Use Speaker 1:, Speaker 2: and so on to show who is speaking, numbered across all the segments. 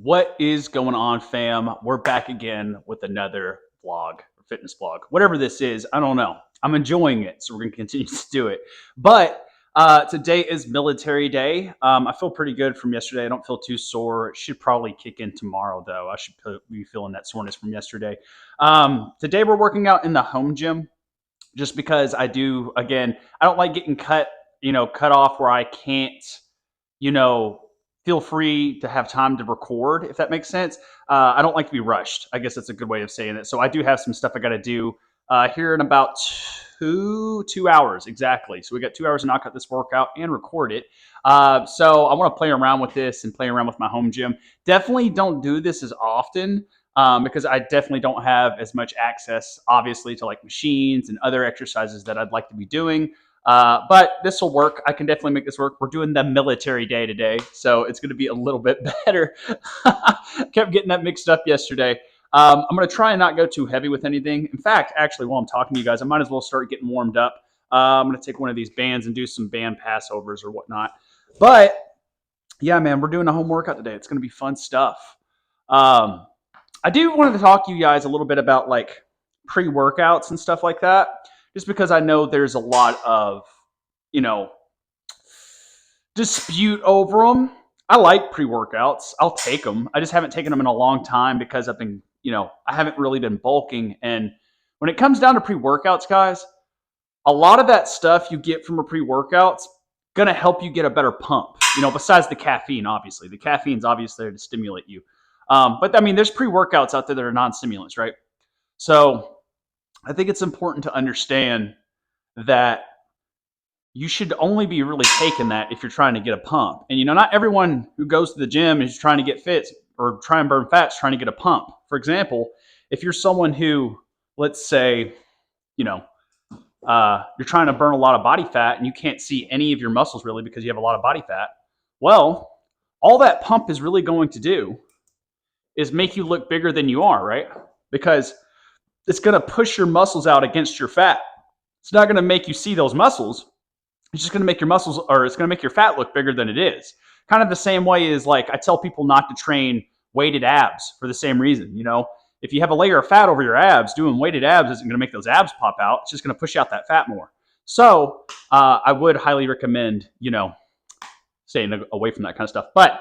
Speaker 1: What is going on, fam? We're back again with another vlog or fitness vlog. Whatever this is, I don't know. I'm enjoying it, so we're going to continue to do it. But today is military day. I feel pretty good from yesterday. I don't feel too sore. It should probably kick in tomorrow, though. I should be feeling that soreness from yesterday. Today we're working out in the home gym just because I don't like getting cut off where I can't, you know, feel free to have time to record, if that makes sense. I don't like to be rushed. I guess that's a good way of saying it. So I do have some stuff I got to do here in about two hours exactly. So we got 2 hours to knock out this workout and record it. So I want to play around with this and play around with my home gym. Definitely don't do this as often. Because I definitely don't have as much access, obviously, to like machines and other exercises that I'd like to be doing. But this will work. I can definitely make this work. We're doing the military day today, so it's going to be a little bit better. Kept getting that mixed up yesterday. I'm going to try and not go too heavy with anything. In fact, actually, while I'm talking to you guys, I might as well start getting warmed up. I'm going to take one of these bands and do some band passovers or whatnot. But yeah, man, we're doing a home workout today. It's going to be fun stuff. I do want to talk to you guys a little bit about like pre-workouts and stuff like that, just because I know there's a lot of, dispute over them. I like pre-workouts. I'll take them. I just haven't taken them in a long time because I've been, I haven't really been bulking. And when it comes down to pre-workouts, guys, a lot of that stuff you get from a pre-workout's going to help you get a better pump, besides the caffeine, obviously. The caffeine's obviously there to stimulate you. But I mean, there's pre-workouts out there that are non-stimulants, right? So I think it's important to understand that you should only be really taking that if you're trying to get a pump. And, not everyone who goes to the gym is trying to get fit or try and burn fat is trying to get a pump. For example, if you're someone who, let's say, you're trying to burn a lot of body fat and you can't see any of your muscles really because you have a lot of body fat, well, all that pump is really going to do is make you look bigger than you are, right? Because it's going to push your muscles out against your fat. It's not going to make you see those muscles. It's just going to make your muscles, or it's going to make your fat look bigger than it is. Kind of the same way as like I tell people not to train weighted abs for the same reason. If you have a layer of fat over your abs, doing weighted abs isn't going to make those abs pop out. It's just going to push out that fat more. So I would highly recommend, staying away from that kind of stuff. But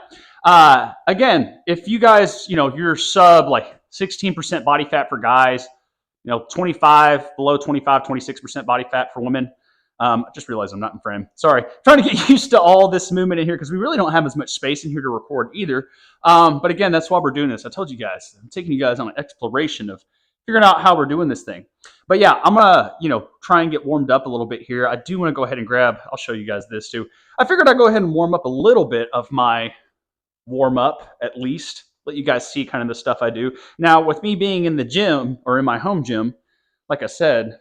Speaker 1: again, if you guys, you're sub like 16% body fat for guys, 25, below 25, 26% body fat for women. I just realized I'm not in frame. Sorry. Trying to get used to all this movement in here because we really don't have as much space in here to record either. But again, that's why we're doing this. I told you guys, I'm taking you guys on an exploration of figuring out how we're doing this thing. But yeah, I'm going to, try and get warmed up a little bit here. I do want to go ahead and I'll show you guys this too. I figured I'd go ahead and warm up a little bit of my warm up at least. Let you guys see kind of the stuff I do. Now, with me being in the gym or in my home gym, like I said,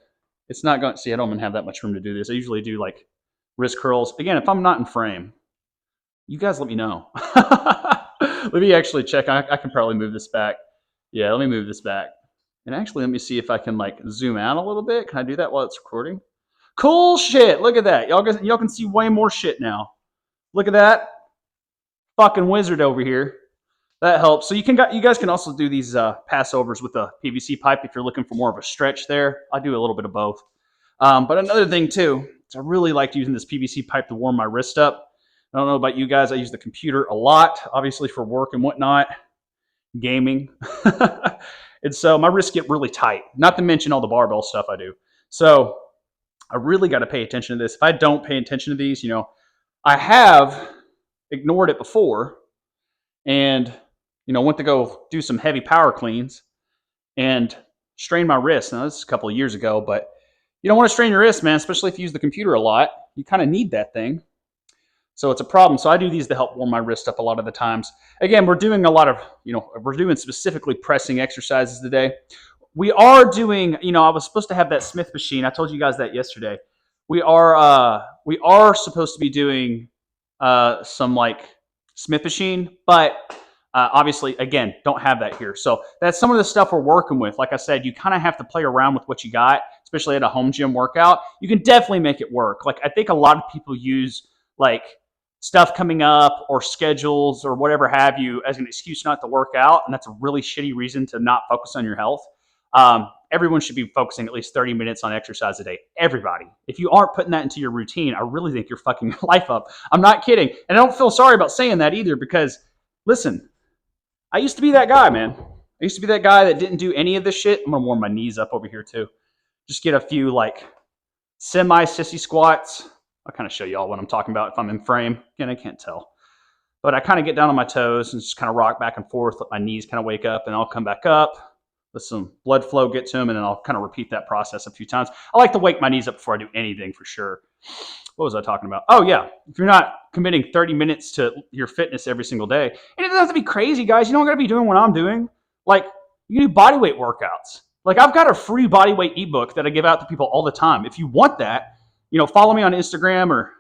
Speaker 1: it's not going to see, I don't even have that much room to do this. I usually do like wrist curls. Again, if I'm not in frame, you guys let me know. Let me actually check. I can probably move this back. Yeah, let me move this back. And actually, let me see if I can like zoom out a little bit. Can I do that while it's recording? Cool shit. Look at that. Y'all can see way more shit now. Look at that. Fucking wizard over here. That helps. So you guys can also do these passovers with a PVC pipe if you're looking for more of a stretch there. I do a little bit of both. But another thing too, is I really like using this PVC pipe to warm my wrist up. I don't know about you guys. I use the computer a lot, obviously for work and whatnot, gaming. And so my wrists get really tight, not to mention all the barbell stuff I do. So I really got to pay attention to this. If I don't pay attention to these, I have ignored it before and went to go do some heavy power cleans and strained my wrist. Now, this is a couple of years ago, but you don't want to strain your wrist, man, especially if you use the computer a lot. You kind of need that thing. So it's a problem. So I do these to help warm my wrist up a lot of the times. Again, we're doing a lot of, we're doing specifically pressing exercises today. We are doing, I was supposed to have that Smith machine. I told you guys that yesterday. We are supposed to be doing some like Smith machine, but obviously, again, don't have that here. So that's some of the stuff we're working with. Like I said, you kind of have to play around with what you got, especially at a home gym workout. You can definitely make it work. Like I think a lot of people use like stuff coming up or schedules or whatever have you as an excuse not to work out, and that's a really shitty reason to not focus on your health. Everyone should be focusing at least 30 minutes on exercise a day. Everybody. If you aren't putting that into your routine, I really think you're fucking your life up. I'm not kidding. And I don't feel sorry about saying that either because, listen, I used to be that guy, man. I used to be that guy that didn't do any of this shit. I'm going to warm my knees up over here too. Just get a few like semi-sissy squats. I'll kind of show you all what I'm talking about if I'm in frame. Again, I can't tell. But I kind of get down on my toes and just kind of rock back and forth, let my knees kind of wake up, and I'll come back up, let some blood flow get to them, and then I'll kind of repeat that process a few times. I like to wake my knees up before I do anything for sure. What was I talking about? Oh, yeah. If you're not committing 30 minutes to your fitness every single day, and it doesn't have to be crazy, guys. You don't got to be doing what I'm doing. Like, you can do body weight workouts. Like, I've got a free body weight ebook that I give out to people all the time. If you want that, follow me on Instagram, or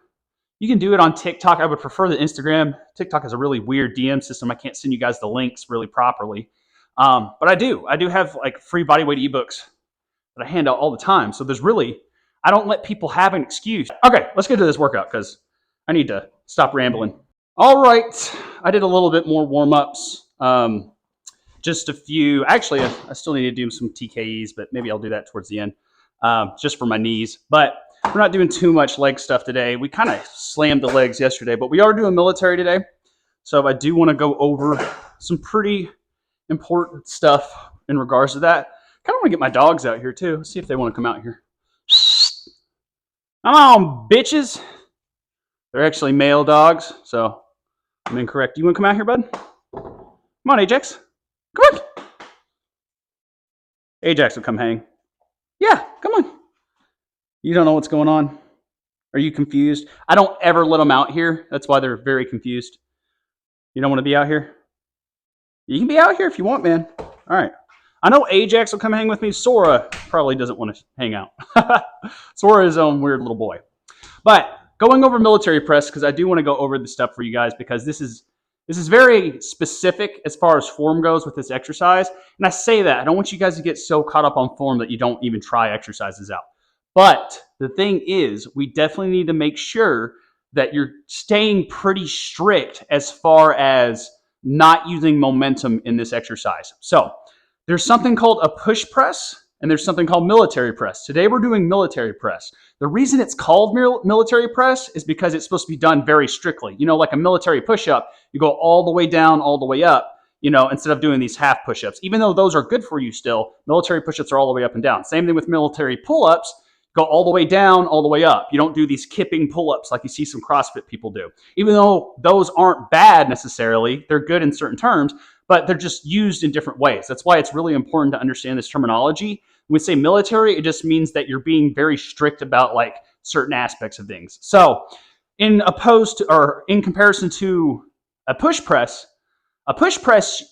Speaker 1: you can do it on TikTok. I would prefer the Instagram. TikTok has a really weird DM system. I can't send you guys the links really properly. But I do have like free body weight ebooks that I hand out all the time. So I don't let people have an excuse. Okay, let's get to this workout because I need to stop rambling. All right, I did a little bit more warm-ups. Just a few. Actually, I still need to do some TKEs, but maybe I'll do that towards the end, just for my knees. But we're not doing too much leg stuff today. We kind of slammed the legs yesterday, but we are doing military today. So I do want to go over some pretty important stuff in regards to that. Kind of want to get my dogs out here too. See if they want to come out here. Come on, bitches. They're actually male dogs, so I'm incorrect. You want to come out here, bud? Come on, Ajax. Come on. Ajax will come hang. Yeah, come on. You don't know what's going on? Are you confused? I don't ever let them out here. That's why they're very confused. You don't want to be out here? You can be out here if you want, man. All right. I know Ajax will come hang with me. Sora probably doesn't want to hang out. Sora is his own weird little boy. But going over military press, because I do want to go over the stuff for you guys, because this is very specific as far as form goes with this exercise. And I say that. I don't want you guys to get so caught up on form that you don't even try exercises out. But the thing is, we definitely need to make sure that you're staying pretty strict as far as not using momentum in this exercise. So there's something called a push press, and there's something called military press. Today we're doing military press. The reason it's called military press is because it's supposed to be done very strictly. Like a military push-up, you go all the way down, all the way up, instead of doing these half push-ups. Even though those are good for you still, military push-ups are all the way up and down. Same thing with military pull-ups. Go all the way down, all the way up. You don't do these kipping pull-ups like you see some CrossFit people do. Even though those aren't bad necessarily, they're good in certain terms, but they're just used in different ways. That's why it's really important to understand this terminology. When we say military, it just means that you're being very strict about like certain aspects of things. So in comparison to a push press,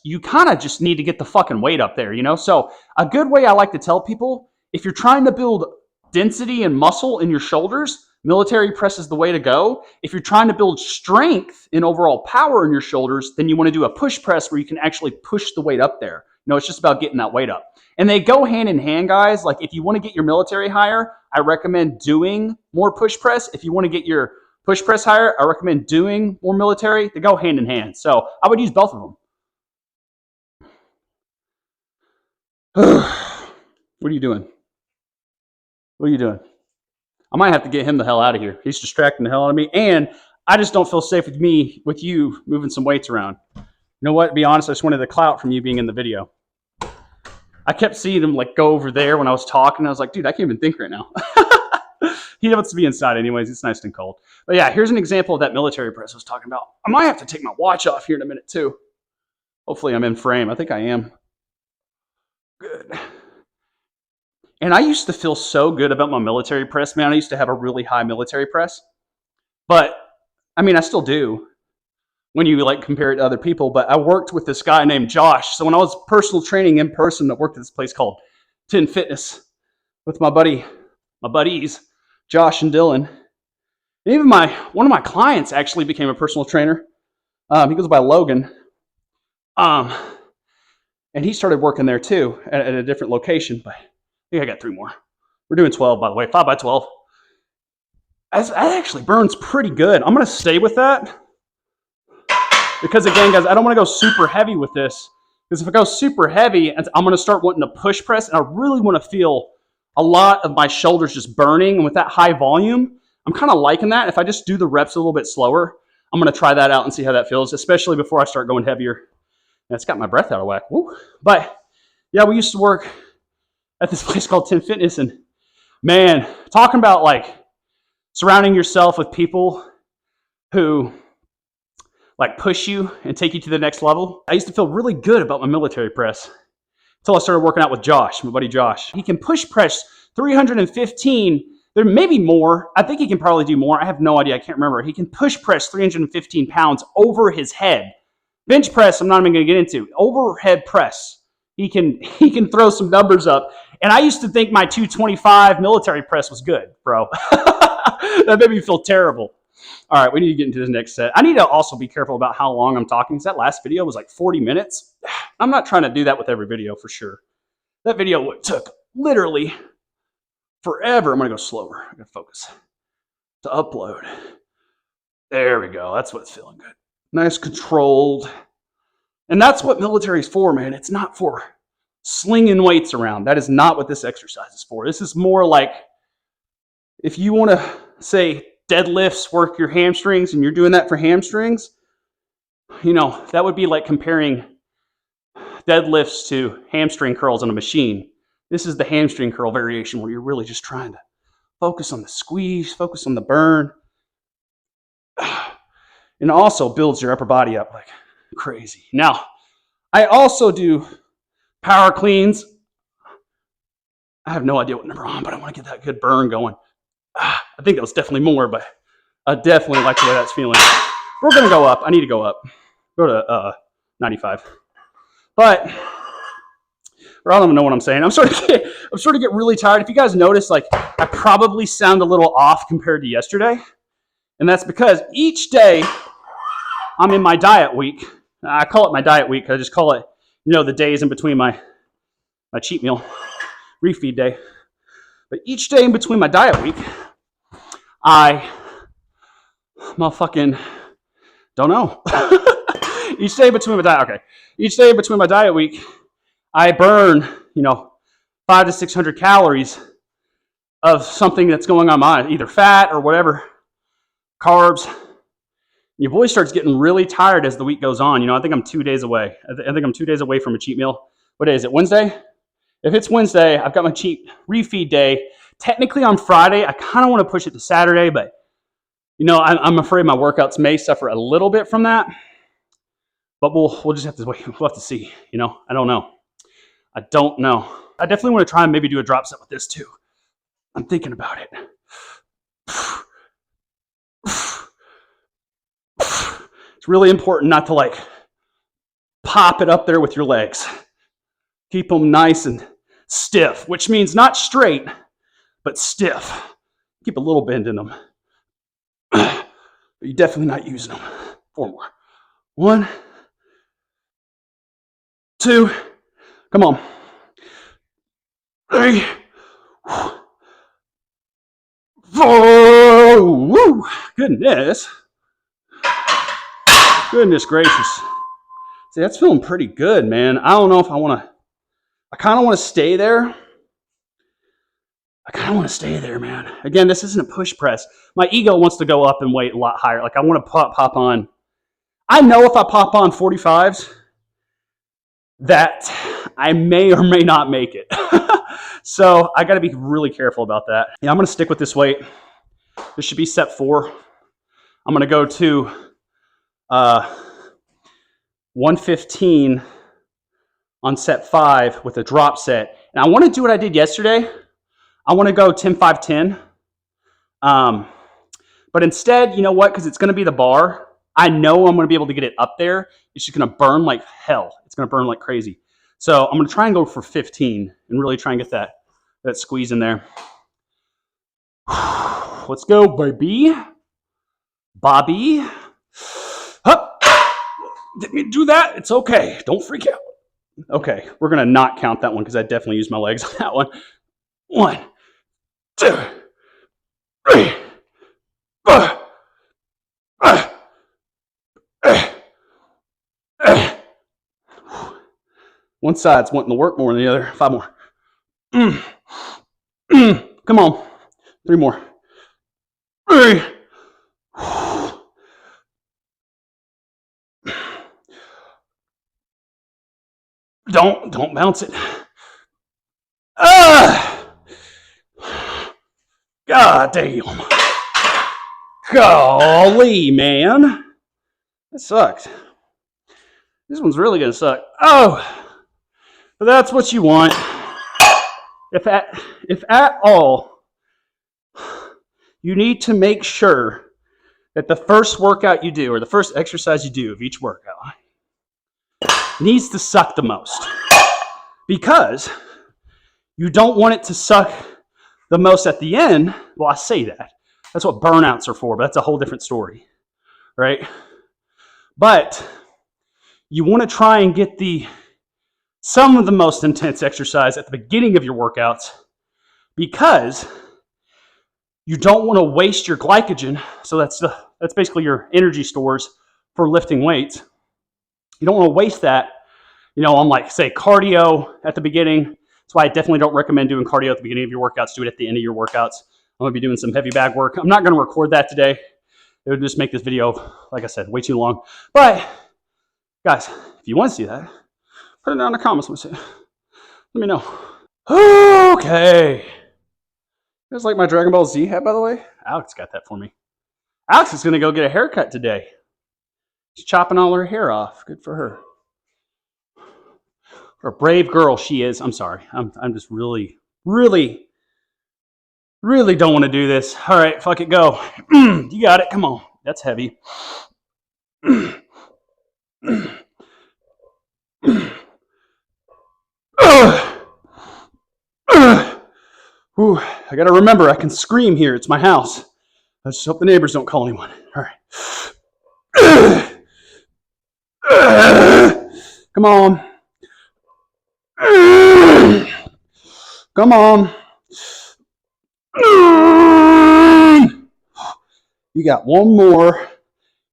Speaker 1: you kind of just need to get the fucking weight up there, So a good way I like to tell people, if you're trying to build density and muscle in your shoulders, military press is the way to go. If you're trying to build strength and overall power in your shoulders, then you want to do a push press where you can actually push the weight up there. It's just about getting that weight up. And they go hand in hand, guys. Like if you want to get your military higher, I recommend doing more push press. If you want to get your push press higher, I recommend doing more military. They go hand in hand. So I would use both of them. What are you doing? What are you doing? I might have to get him the hell out of here. He's distracting the hell out of me. And I just don't feel safe with you moving some weights around. You know what? To be honest, I just wanted the clout from you being in the video. I kept seeing him like go over there when I was talking. I was like, dude, I can't even think right now. He wants to be inside anyways. It's nice and cold. But yeah, here's an example of that military press I was talking about. I might have to take my watch off here in a minute too. Hopefully I'm in frame. I think I am. Good. And I used to feel so good about my military press, man. I used to have a really high military press. But, I mean, I still do when you like compare it to other people. But I worked with this guy named Josh. So when I was personal training in person, I worked at this place called Tin Fitness with my buddies, Josh and Dylan. And even one of my clients actually became a personal trainer. He goes by Logan. And he started working there too at a different location. But I think I got 3 more. We're doing 12, by the way, 5 by 12. That actually burns pretty good. I'm going to stay with that. Because again, guys, I don't want to go super heavy with this. Because if I go super heavy, I'm going to start wanting to push press, and I really want to feel a lot of my shoulders just burning. And with that high volume, I'm kind of liking that. If I just do the reps a little bit slower, I'm going to try that out and see how that feels, especially before I start going heavier. And it's got my breath out of whack. Woo. But yeah, we used to work at this place called 10 Fitness, and man, talking about like surrounding yourself with people who like push you and take you to the next level. I used to feel really good about my military press until I started working out with Josh, my buddy Josh. He can push press 315. There may be more. I think he can probably do more. I have no idea. I can't remember. He can push press 315 pounds over his head. Bench press, I'm not even going to get into. Overhead press, he can throw some numbers up. And I used to think my 225 military press was good, bro. That made me feel terrible. All right, we need to get into this next set. I need to also be careful about how long I'm talking, because that last video was like 40 minutes. I'm not trying to do that with every video for sure. That video took literally forever. I'm going to go slower. I'm going to focus to upload. There we go. That's what's feeling good. Nice, controlled. And that's what military is for, man. It's not for slinging weights around. That is not what this exercise is for. This is more like if you want to say deadlifts work your hamstrings and you're doing that for hamstrings, you know, that would be like comparing deadlifts to hamstring curls on a machine. This is the hamstring curl variation where you're really just trying to focus on the squeeze, focus on the burn. And also builds your upper body up like crazy. Now, I also do power cleans. I have no idea what number I'm on, but I want to get that good burn going. I think that was definitely more, but I definitely like the way that's feeling. We're going to go up. I need to go up. Go to 95. But I don't even know what I'm saying. I'm starting to get really tired. If you guys notice, like I probably sound a little off compared to yesterday. And that's because each day I'm in my diet week. I call it my diet week. I just call it, you know, the days in between my cheat meal, refeed day. But each day in between my diet week, I motherfucking don't know. Each day between my diet week, I burn, you know, 500 to 600 calories of something that's going on my either fat or whatever, carbs. Your boy starts getting really tired as the week goes on. You know, I think I'm 2 days away. I think I'm 2 days away from a cheat meal. What day is it? Wednesday? If it's Wednesday, I've got my cheat refeed day. Technically on Friday, I kind of want to push it to Saturday, but you know, I'm afraid my workouts may suffer a little bit from that. But we'll just have to wait. We'll have to see. You know, I don't know. I definitely want to try and maybe do a drop set with this too. I'm thinking about it. It's really important not to like pop it up there with your legs. Keep them nice and stiff, which means not straight, but stiff. Keep a little bend in them. But you're definitely not using them. 4 more. 1, 2, come on. 3, 4. Woo! Goodness gracious. See, that's feeling pretty good, man. I don't know if I kind of want to stay there. Man. Again, this isn't a push press. My ego wants to go up and weight a lot higher. Like I want to pop on. I know if I pop on 45s, that I may or may not make it. So I got to be really careful about that. Yeah, I'm going to stick with this weight. This should be set 4. I'm going to go to 115 on set 5 with a drop set. And I want to do what I did yesterday. I want to go 10-5-10. But instead, you know what? Because it's going to be the bar. I know I'm going to be able to get it up there. It's just going to burn like hell. It's going to burn like crazy. So I'm going to try and go for 15 and really try and get that squeeze in there. Let's go, baby. Bobby. Hup. Didn't mean to do that. It's okay. Don't freak out. Okay, we're going to not count that one because I definitely used my legs on that one. 1, 2, 3, 4. One side's wanting to work more than the other. 5 more. Come on. 3 more. 3. Don't bounce it. God damn. Golly, man. That sucked. This one's really going to suck. Oh, but that's what you want. If at all, you need to make sure that the first workout you do, or the first exercise you do of each workout, needs to suck the most. Because you don't want it to suck the most at the end. Well, I say that. That's what burnouts are for, but that's a whole different story, right? But you want to try and get some of the most intense exercise at the beginning of your workouts, because you don't want to waste your glycogen. So that's basically your energy stores for lifting weights. You don't want to waste that, on like, say, cardio at the beginning. That's why I definitely don't recommend doing cardio at the beginning of your workouts. Do it at the end of your workouts. I'm going to be doing some heavy bag work. I'm not going to record that today. It would just make this video, like I said, way too long. But, guys, if you want to see that, put it down in the comments. Let me know. Okay. You guys like my Dragon Ball Z hat, by the way? Alex got that for me. Alex is going to go get a haircut today. She's chopping all her hair off. Good for her. What a brave girl she is. I'm sorry. I'm just really don't want to do this. All right, fuck it, go. You got it. Come on. That's heavy. Ooh, I got to remember, I can scream here. It's my house. Let's hope the neighbors don't call anyone. All right. Come on. Come on. You got one more.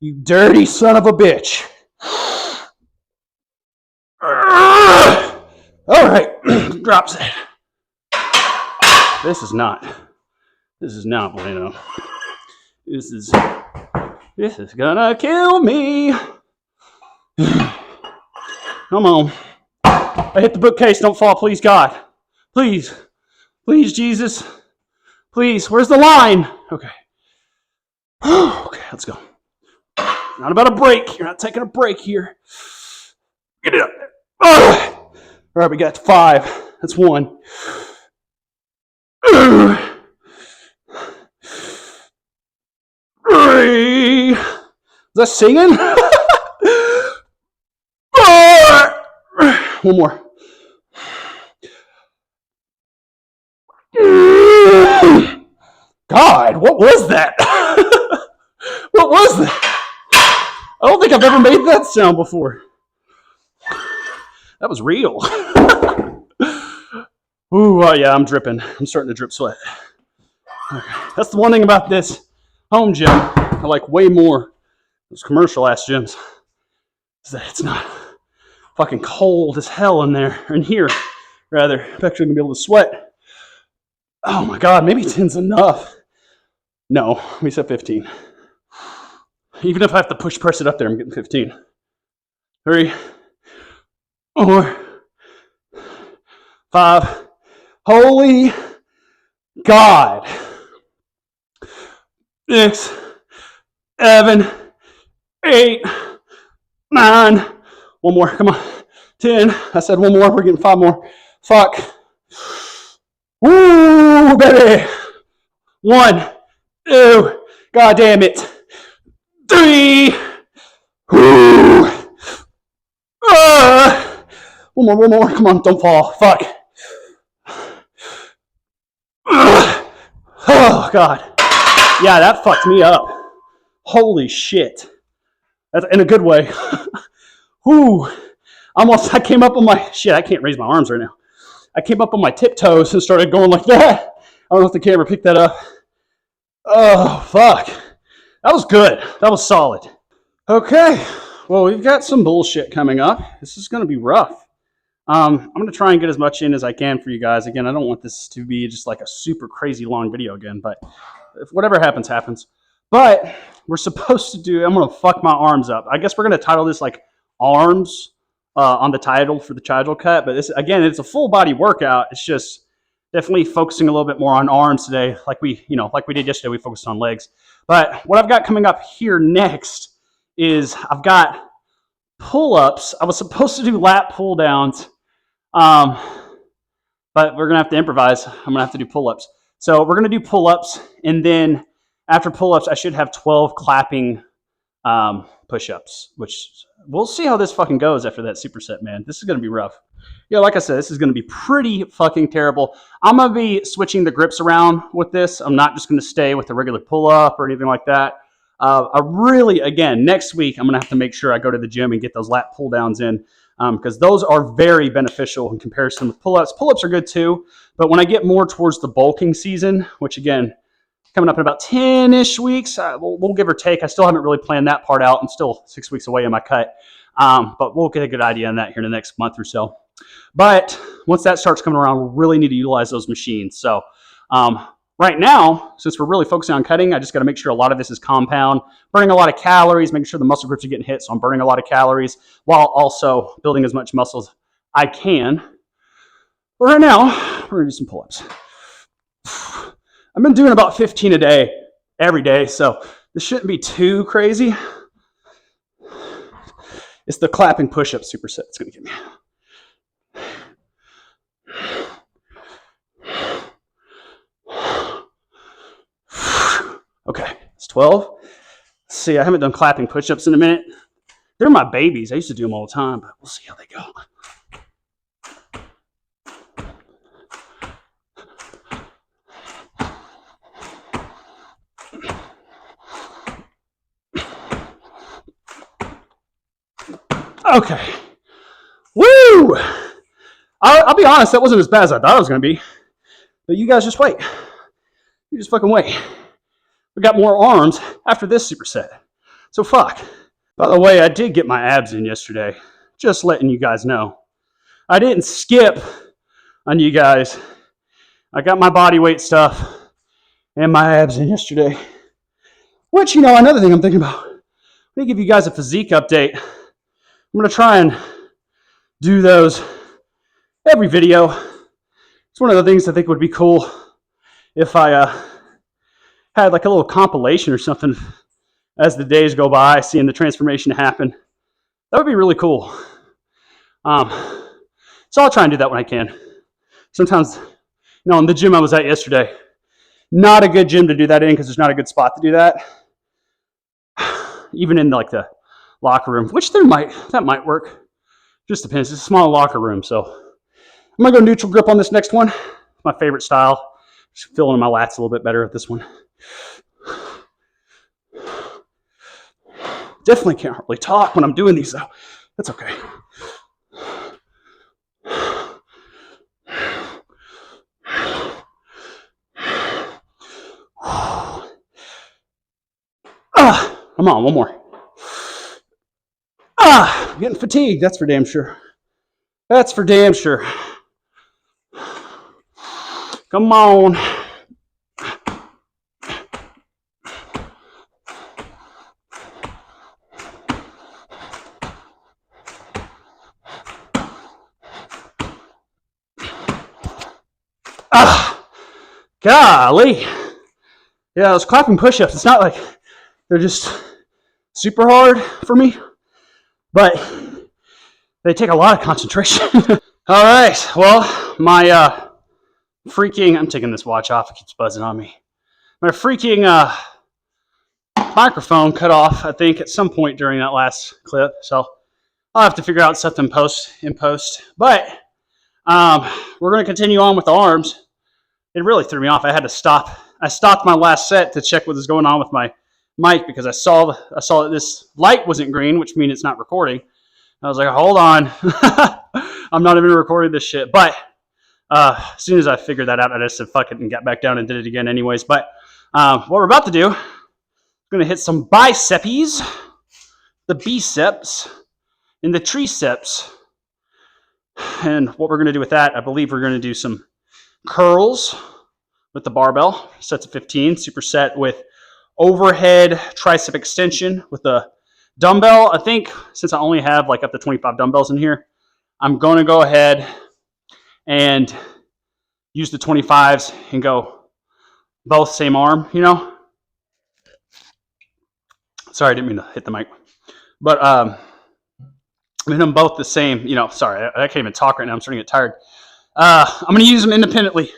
Speaker 1: You dirty son of a bitch. All right. Drops it. This is not bueno. This is gonna kill me. Come on. I hit the bookcase. Don't fall, please, God. Please. Please, Jesus. Please. Where's the line? Okay. Okay, let's go. Not about a break. You're not taking a break here. Get it up there. All right, we got 5. That's 1. Is that singing? 1 more. God, what was that? What was that? I don't think I've ever made that sound before. That was real. Ooh, yeah, I'm dripping. I'm starting to drip sweat. Okay. That's the one thing about this home gym I like way more those commercial-ass gyms, is that it's not fucking cold as hell in there, or in here, rather. I'm actually going to be able to sweat. Oh my God, maybe 10's enough. No, we said 15. Even if I have to push press it up there, I'm getting 15. 3, 4, 5. Holy God. 6, 7, 8, 9. 1 more, come on. 10. I said 1 more. We're getting 5 more. Fuck. Woo, baby. 1, 2. God damn it. 3. Woo. 1 more. Come on, don't fall. Fuck. Oh, God. Yeah, that fucked me up. Holy shit. That's in a good way. Whew. I came up on my, shit, I can't raise my arms right now. I came up on my tiptoes and started going like that. I don't know if the camera picked that up. Oh, fuck. That was good. That was solid. Okay. Well, we've got some bullshit coming up. This is going to be rough.
Speaker 2: I'm going to try and get as much in as I can for you guys. Again, I don't want this to be just like a super crazy long video again, but if whatever happens, happens. But we're supposed to do, I'm going to fuck my arms up. I guess we're going to title this like arms on the title for the Chigel Cut. But this, again, it's a full body workout. It's just definitely focusing a little bit more on arms today. Like we did yesterday, we focused on legs. But what I've got coming up here next is I've got pull-ups. I was supposed to do lat pull-downs, but we're going to have to improvise. I'm going to have to do pull-ups. So we're going to do pull-ups, and then after pull-ups, I should have 12 clapping push-ups, which we'll see how this fucking goes after that superset, man. This is going to be rough. Yeah, like I said, this is going to be pretty fucking terrible. I'm going to be switching the grips around with this. I'm not just going to stay with the regular pull-up or anything like that. I really, again, next week, I'm going to have to make sure I go to the gym and get those lat pull-downs in because those are very beneficial in comparison with pull-ups. Pull-ups are good too, but when I get more towards the bulking season, which again, coming up in about 10-ish weeks, we'll give or take. I still haven't really planned that part out. I'm still 6 weeks away in my cut, but we'll get a good idea on that here in the next month or so. But once that starts coming around, we really need to utilize those machines. So right now, since we're really focusing on cutting, I just got to make sure a lot of this is compound, burning a lot of calories, making sure the muscle groups are getting hit. So I'm burning a lot of calories while also building as much muscle as I can. But right now, we're going to do some pull-ups. I've been doing about 15 a day, every day, so this shouldn't be too crazy. It's the clapping push-up superset it's going to give me. Okay, it's 12. Let's see, I haven't done clapping push-ups in a minute. They're my babies. I used to do them all the time, but we'll see how they go. Okay. Woo! I'll be honest, that wasn't as bad as I thought it was going to be. But you guys just wait. You just fucking wait. We got more arms after this superset. So fuck. By the way, I did get my abs in yesterday. Just letting you guys know. I didn't skip on you guys. I got my body weight stuff and my abs in yesterday. Which, another thing I'm thinking about. Let me give you guys a physique update. I'm going to try and do those every video. It's one of the things I think would be cool if I had like a little compilation or something as the days go by, seeing the transformation happen. That would be really cool. So I'll try and do that when I can. Sometimes, in the gym I was at yesterday, not a good gym to do that in because there's not a good spot to do that. Even in like the locker room, which that might work. Just depends. It's a small locker room, so I'm gonna go neutral grip on this next one. My favorite style. Just feeling my lats a little bit better at this one. Definitely can't hardly talk when I'm doing these though. That's okay. Come on, one more. I'm getting fatigued, that's for damn sure. That's for damn sure. Come on. Golly. Yeah, those clapping push-ups, it's not like they're just super hard for me, but they take a lot of concentration. All right, well, my I'm taking this watch off, it keeps buzzing on me. My freaking microphone cut off, I think, at some point during that last clip, so I'll have to figure out something in post. But we're going to continue on with the arms. It really threw me off. I had to stop. I stopped my last set to check what was going on with my mic because I saw that this light wasn't green, which means it's not recording. I was like, hold on. I'm not even recording this shit. But as soon as I figured that out, I just said fuck it and got back down and did it again anyways. But what we're about to do, we're going to hit some biceps, the biceps, and the triceps. And what we're going to do with that, I believe we're going to do some curls with the barbell, sets of 15, superset with overhead tricep extension with the dumbbell. I think since I only have like up to 25 dumbbells in here, I'm going to go ahead and use the 25s and go both same arm, you know. Sorry, I didn't mean to hit the mic. But I mean, them both the same, you know. Sorry, I can't even talk right now. I'm starting to get tired. I'm going to use them independently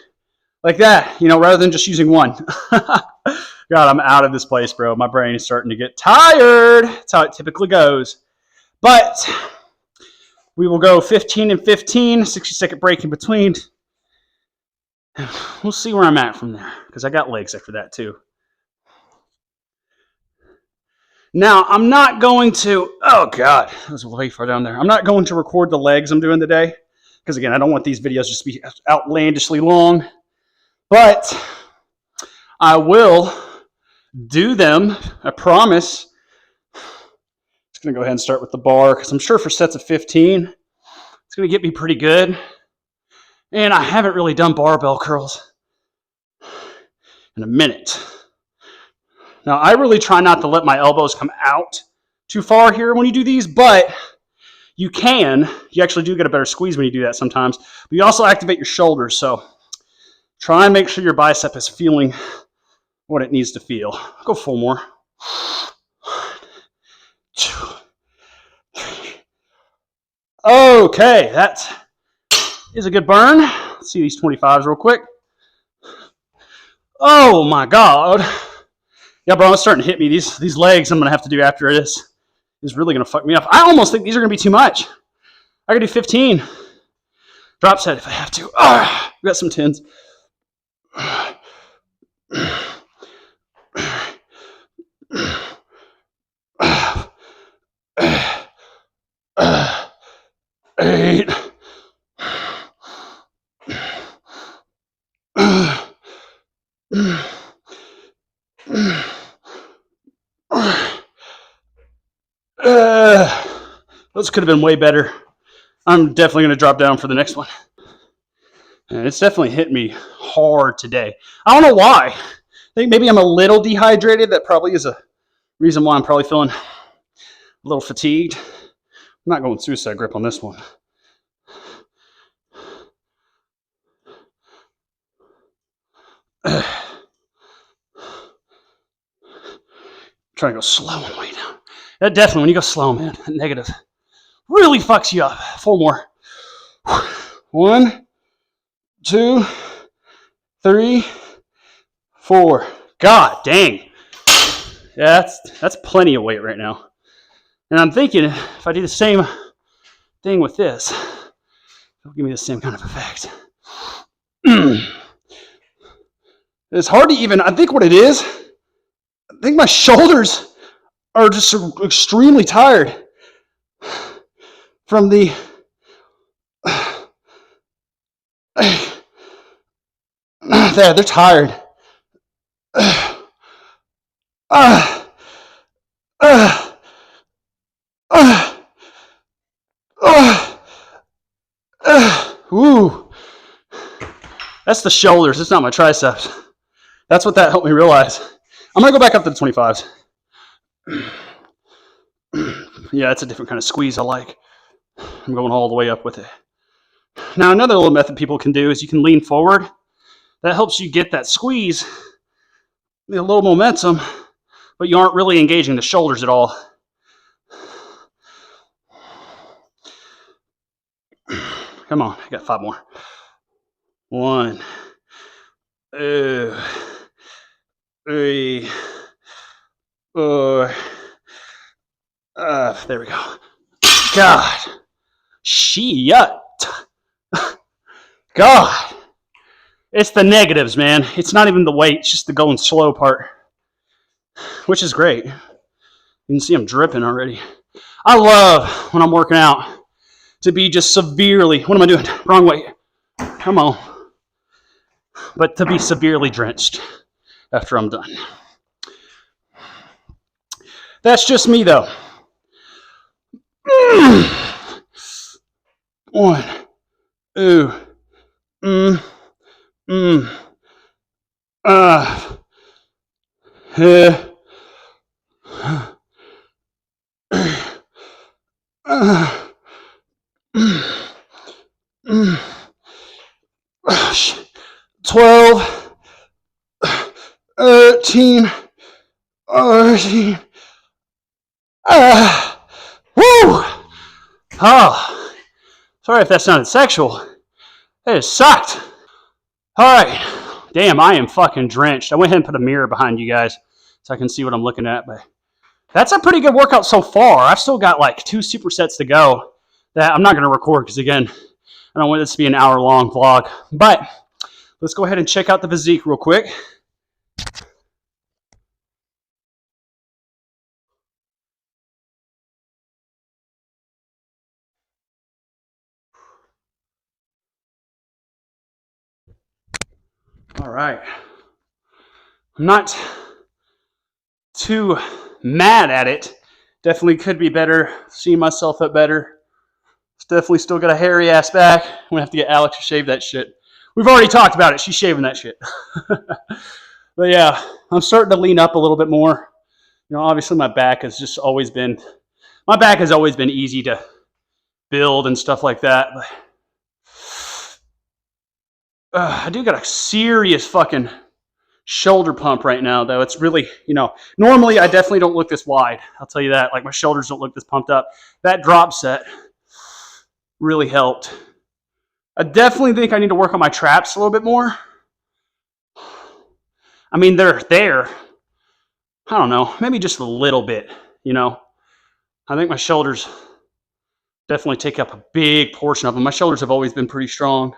Speaker 2: like that, you know, rather than just using one. God, I'm out of this place, bro. My brain is starting to get tired. That's how it typically goes. But we will go 15 and 15, 60-second break in between. We'll see where I'm at from there, because I got legs after that too. Now, I'm not going to, oh God, that was way far down there. I'm not going to record the legs I'm doing today, because again, I don't want these videos just to be outlandishly long. But I will do them, I promise. Just going to go ahead and start with the bar, because I'm sure for sets of 15, it's going to get me pretty good. And I haven't really done barbell curls in a minute. Now, I really try not to let my elbows come out too far here when you do these, but you can. You actually do get a better squeeze when you do that sometimes. But you also activate your shoulders, so try and make sure your bicep is feeling what it needs to feel. I'll go 4 more. 1, 2, 3. Okay, that is a good burn. Let's see these 25s real quick. Oh my God. Yeah, bro, it's starting to hit me. These legs I'm going to have to do after this is really going to fuck me up. I almost think these are going to be too much. I could do 15. Drop set if I have to. Ah, we got some 10s. Eight. Those could have been way better. I'm definitely going to drop down for the next one. And it's definitely hit me hard today. I don't know why. I think maybe I'm a little dehydrated. That probably is a reason why I'm probably feeling a little fatigued. I'm not going suicide grip on this one. Trying to go slow on the way down. That definitely, when you go slow, man, that negative really fucks you up. 4 more. 1, 2, 3, 4. God dang. Yeah, that's plenty of weight right now. And I'm thinking if I do the same thing with this, it'll give me the same kind of effect. It's hard to even, I think what it is, I think my shoulders are just extremely tired from the they're tired. Ooh. That's the shoulders. It's not my triceps. That's what that helped me realize. I'm going to go back up to the 25s. Yeah, it's a different kind of squeeze I like. I'm going all the way up with it. Now, another little method people can do is you can lean forward. That helps you get that squeeze, a little momentum, but you aren't really engaging the shoulders at all. Come on, I got 5 more. 1, 2, 3, 4. There we go. God. Shit. God. It's the negatives, man. It's not even the weight. It's just the going slow part, which is great. You can see I'm dripping already. I love when I'm working out to be just severely, what am I doing? Wrong way. Come on. But to be severely drenched after I'm done. That's just me, though. 1, Ooh. Mm. Mm. Uh. Uh. Uh. Mm. 12, 13, 14. Woo! Oh, sorry if that sounded sexual. That just sucked. All right. Damn, I am fucking drenched. I went ahead and put a mirror behind you guys so I can see what I'm looking at. But that's a pretty good workout so far. I've still got like 2 supersets to go that I'm not going to record because, again, I don't want this to be an hour-long vlog. But let's go ahead and check out the physique real quick. All right. I'm not too mad at it. Definitely could be better. Seeing myself up better. It's definitely still got a hairy ass back. I'm going to have to get Alex to shave that shit. We've already talked about it. She's shaving that shit. But yeah, I'm starting to lean up a little bit more. You know, obviously my back has always been easy to build and stuff like that. But I do got a serious fucking shoulder pump right now, though. It's really, normally I definitely don't look this wide. I'll tell you that. Like, my shoulders don't look this pumped up. That drop set really helped. I definitely think I need to work on my traps a little bit more. I mean, they're there. I don't know, maybe just a little bit, I think my shoulders definitely take up a big portion of them. My shoulders have always been pretty strong.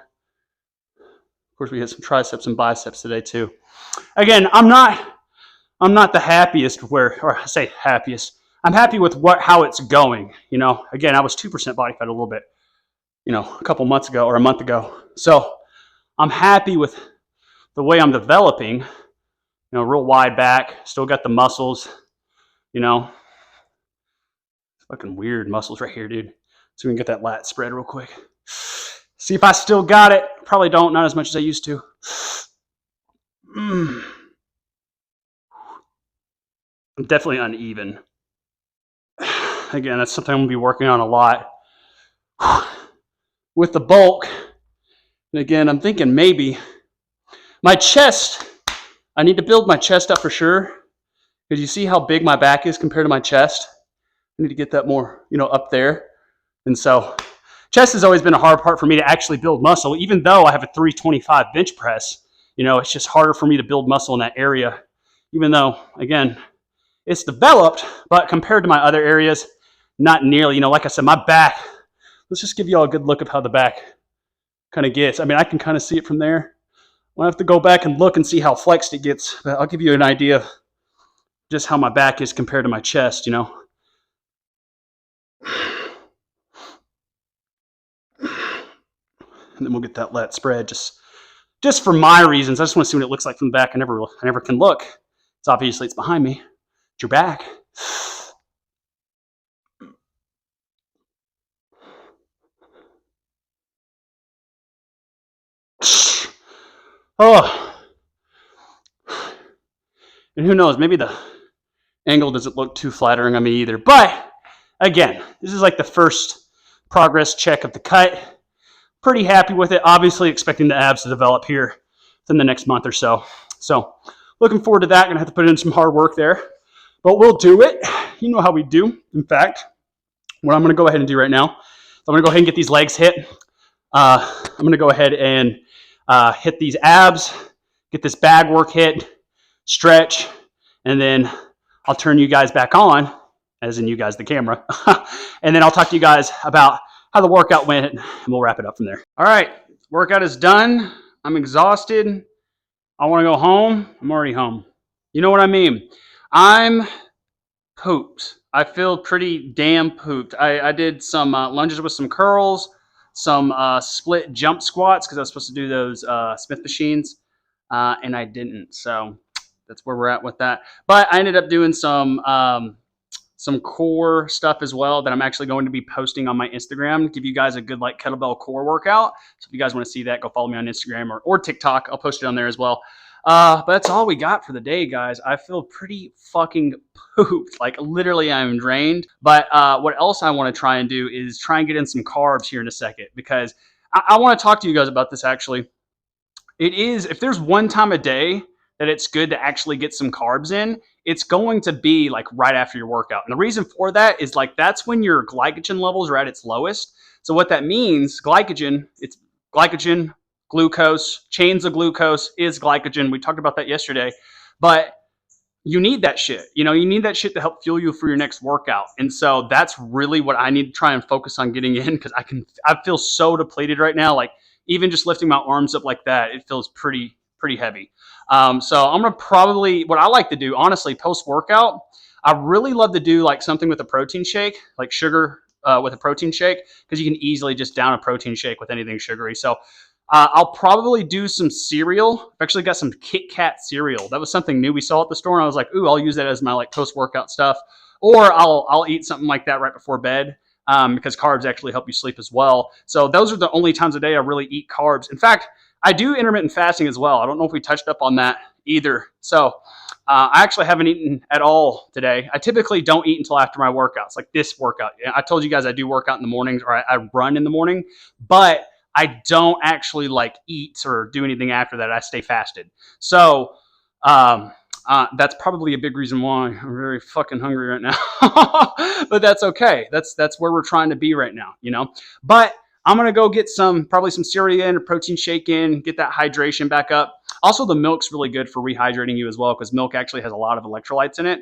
Speaker 2: Of course, we had some triceps and biceps today too. Again, I'm not the happiest or I say happiest. I'm happy with how it's going. Again, I was 2% body fat a little bit, a couple months ago or a month ago. So I'm happy with the way I'm developing. Real wide back, still got the muscles. Fucking weird muscles right here, dude. So we can get that lat spread real quick. See if I still got it. Probably don't, not as much as I used to. I'm definitely uneven. Again, that's something I'm going to be working on a lot. With the bulk, and again, I'm thinking maybe my chest, I need to build my chest up for sure. Because you see how big my back is compared to my chest? I need to get that more, up there. And so chest has always been a hard part for me to actually build muscle, even though I have a 325 bench press. It's just harder for me to build muscle in that area, even though, again, it's developed, but compared to my other areas, not nearly. Like I said, my back, let's just give you all a good look of how the back kind of gets. I mean, I can kind of see it from there. I'll have to go back and look and see how flexed it gets, but I'll give you an idea of just how my back is compared to my chest, And then we'll get that lat spread just for my reasons. I just want to see what it looks like from the back. I never can look. It's obviously it's behind me. It's your back. Oh. And who knows, maybe the angle doesn't look too flattering on me either. But again, this is like the first progress check of the cut. Pretty happy with it. Obviously expecting the abs to develop here within the next month or so. So looking forward to that. Gonna have to put in some hard work there, but we'll do it. You know how we do. In fact, what I'm gonna go ahead and do right now, I'm gonna go ahead and get these legs hit. I'm gonna go ahead and hit these abs, get this bag work hit, stretch, and then I'll turn you guys back on, as in you guys, the camera, and then I'll talk to you guys about how the workout went, and we'll wrap it up from there. All right, workout is done. I'm exhausted. I want to go home. I'm already home. You know what I mean? I'm pooped. I feel pretty damn pooped. I did some lunges with some curls, some split jump squats because I was supposed to do those Smith machines, and I didn't. So that's where we're at with that. But I ended up doing some some core stuff as well that I'm actually going to be posting on my Instagram. Give you guys a good like kettlebell core workout. So if you guys want to see that, go follow me on Instagram or TikTok. I'll post it on there as well. But that's all we got for the day, guys. I feel pretty fucking pooped. Like literally I'm drained. But what else I want to try and do is try and get in some carbs here in a second, because I want to talk to you guys about this actually. It is, if there's one time a day that it's good to actually get some carbs in, it's going to be like right after your workout. And the reason for that is like that's when your glycogen levels are at its lowest. So what that means, glycogen, it's glycogen, glucose, chains of glucose is glycogen. We talked about that yesterday. But you need that shit. You know, you need that shit to help fuel you for your next workout. And so that's really what I need to try and focus on getting in, because I feel so depleted right now. Like even just lifting my arms up like that, it feels pretty heavy. So I'm gonna probably, what I like to do, honestly, post-workout, I really love to do like something with a protein shake, like sugar with a protein shake, because you can easily just down a protein shake with anything sugary. So I'll probably do some cereal. I've actually got some Kit Kat cereal. That was something new we saw at the store, and I was like, ooh, I'll use that as my like post-workout stuff. Or I'll eat something like that right before bed, because carbs actually help you sleep as well. So those are the only times a day I really eat carbs. In fact, I do intermittent fasting as well. I don't know if we touched up on that either. So I actually haven't eaten at all today. I typically don't eat until after my workouts, like this workout. I told you guys I do work out in the mornings, or I run in the morning, but I don't actually like eat or do anything after that. I stay fasted. So that's probably a big reason why I'm very fucking hungry right now. But that's okay. That's where we're trying to be right now, you know. But I'm gonna go get probably some cereal in, or protein shake in, get that hydration back up. Also, the milk's really good for rehydrating you as well, because milk actually has a lot of electrolytes in it.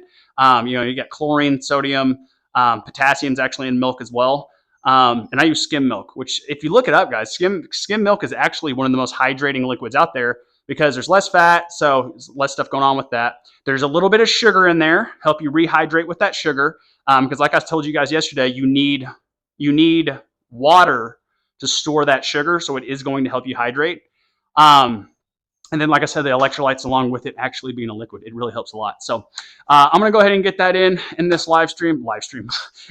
Speaker 2: You know, you get chlorine, sodium, potassium's actually in milk as well. And I use skim milk, which if you look it up, guys, skim milk is actually one of the most hydrating liquids out there, because there's less fat, so there's less stuff going on with that. There's a little bit of sugar in there, help you rehydrate with that sugar, because like I told you guys yesterday, you need water to store that sugar, so it is going to help you hydrate. And then, like I said, the electrolytes along with it actually being a liquid, it really helps a lot. So I'm going to go ahead and get that in this live stream,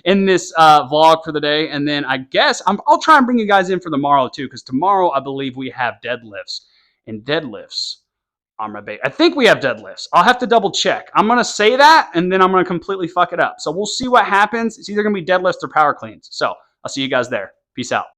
Speaker 2: in this vlog for the day. And then I guess I'll try and bring you guys in for tomorrow too, because tomorrow I believe we have deadlifts. And deadlifts are my baby. I think we have deadlifts. I'll have to double check. I'm going to say that, and then I'm going to completely fuck it up. So we'll see what happens. It's either going to be deadlifts or power cleans. So I'll see you guys there. Peace out.